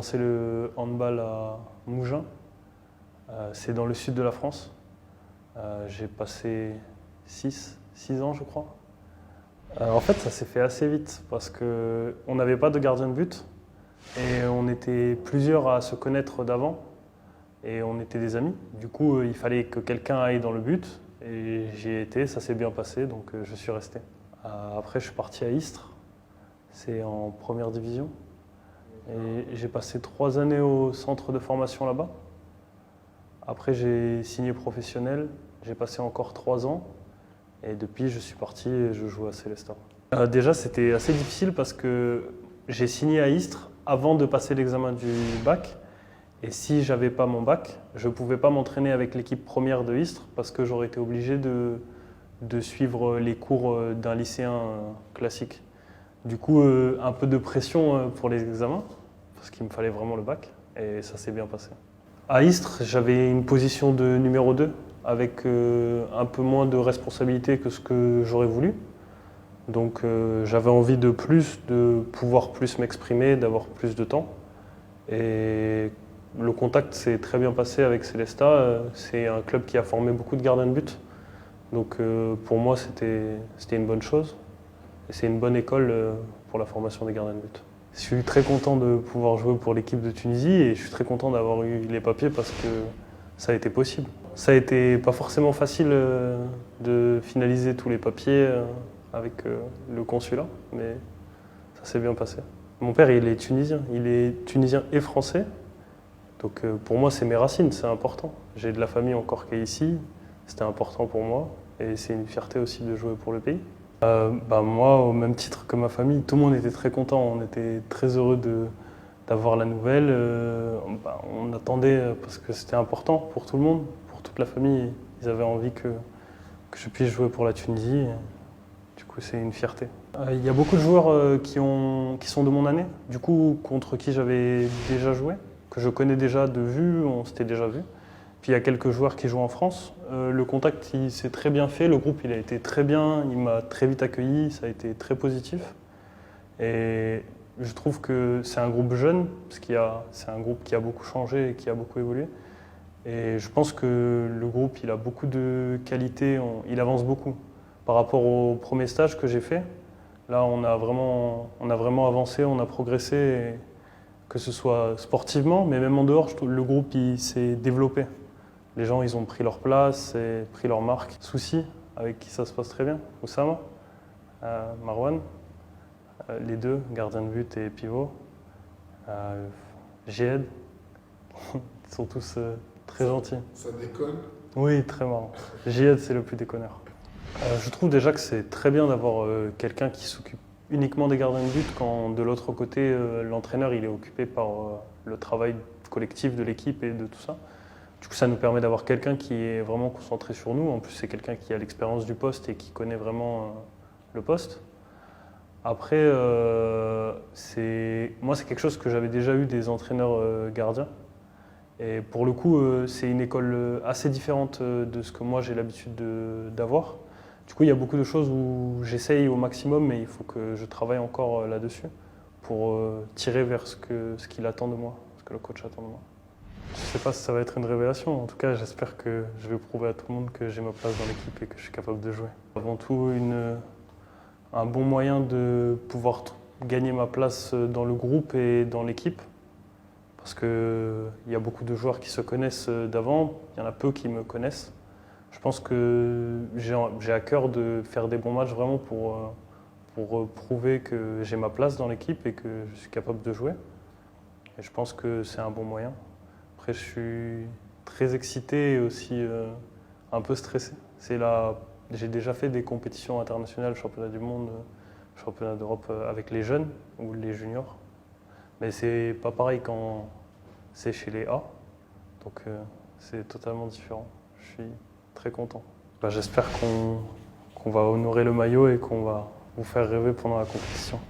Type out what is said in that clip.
commencé le handball à Mougins. C'est dans le sud de la France. J'ai passé 6 ans, je crois. En fait, ça s'est fait assez vite parce qu'on n'avait pas de gardien de but et on était plusieurs à se connaître d'avant et on était des amis. Du coup, il fallait que quelqu'un aille dans le but et j'y ai été, ça s'est bien passé, donc je suis resté. Après, je suis parti à Istres, c'est en première division. Et j'ai passé 3 années au centre de formation là-bas. Après, j'ai signé professionnel, j'ai passé encore 3 ans. Et depuis, je suis parti et je joue à Célestat. Déjà, c'était assez difficile parce que j'ai signé à Istres avant de passer l'examen du bac. Et si j'avais pas mon bac, je ne pouvais pas m'entraîner avec l'équipe première de Istres parce que j'aurais été obligé de suivre les cours d'un lycéen classique. Du coup, un peu de pression pour les examens parce qu'il me fallait vraiment le bac et ça s'est bien passé. À Istres, j'avais une position de numéro 2 avec un peu moins de responsabilité que ce que j'aurais voulu. Donc j'avais envie de pouvoir plus m'exprimer, d'avoir plus de temps. Et le contact s'est très bien passé avec Célestat. C'est un club qui a formé beaucoup de gardiens de but. Donc pour moi, c'était une bonne chose. Et c'est une bonne école pour la formation des gardiens de but. Je suis très content de pouvoir jouer pour l'équipe de Tunisie et je suis très content d'avoir eu les papiers parce que ça a été possible. Ça a été pas forcément facile de finaliser tous les papiers avec le consulat, mais ça s'est bien passé. Mon père, il est tunisien et français, donc pour moi, c'est mes racines, c'est important. J'ai de la famille encore qui est ici, c'était important pour moi et c'est une fierté aussi de jouer pour le pays. Moi, au même titre que ma famille, tout le monde était très content, on était très heureux d'avoir la nouvelle. On attendait parce que c'était important pour tout le monde, pour toute la famille. Ils avaient envie que je puisse jouer pour la Tunisie. Du coup, c'est une fierté. Il y a beaucoup de joueurs qui sont de mon année, du coup, contre qui j'avais déjà joué, que je connais déjà de vue, on s'était déjà vu. Puis il y a quelques joueurs qui jouent en France. Le contact, il s'est très bien fait. Le groupe, il a été très bien. Il m'a très vite accueilli. Ça a été très positif. Et je trouve que c'est un groupe jeune, parce c'est un groupe qui a beaucoup changé et qui a beaucoup évolué. Et je pense que le groupe, il a beaucoup de qualités. Il avance beaucoup. Par rapport au premier stage que j'ai fait, là, on a vraiment avancé, on a progressé. Et que ce soit sportivement, mais même en dehors, je trouve que le groupe, il s'est développé. Les gens, ils ont pris leur place et pris leur marque. Souci, avec qui ça se passe très bien. Oussama, Marwan, les deux, gardien de but et pivot. Jihad, ils sont tous très gentils. Ça déconne? Oui, très marrant. Jihad, c'est le plus déconneur. Je trouve déjà que c'est très bien d'avoir quelqu'un qui s'occupe uniquement des gardiens de but quand de l'autre côté, l'entraîneur il est occupé par le travail collectif de l'équipe et de tout ça. Du coup, ça nous permet d'avoir quelqu'un qui est vraiment concentré sur nous. En plus, c'est quelqu'un qui a l'expérience du poste et qui connaît vraiment le poste. Après, moi, c'est quelque chose que j'avais déjà eu des entraîneurs gardiens. Et pour le coup, c'est une école assez différente de ce que moi j'ai l'habitude d'avoir. Du coup, il y a beaucoup de choses où j'essaye au maximum, mais il faut que je travaille encore là-dessus pour tirer vers ce qu'il attend de moi, ce que le coach attend de moi. Je ne sais pas si ça va être une révélation, en tout cas j'espère que je vais prouver à tout le monde que j'ai ma place dans l'équipe et que je suis capable de jouer. Avant tout, un bon moyen de pouvoir gagner ma place dans le groupe et dans l'équipe, parce qu'il y a beaucoup de joueurs qui se connaissent d'avant, il y en a peu qui me connaissent. Je pense que j'ai à cœur de faire des bons matchs vraiment pour prouver que j'ai ma place dans l'équipe et que je suis capable de jouer. Et je pense que c'est un bon moyen. Après, je suis très excité et aussi un peu stressé. J'ai déjà fait des compétitions internationales, championnat du monde, championnat d'Europe avec les jeunes ou les juniors. Mais c'est pas pareil quand c'est chez les A. Donc c'est totalement différent. Je suis très content. J'espère qu'on va honorer le maillot et qu'on va vous faire rêver pendant la compétition.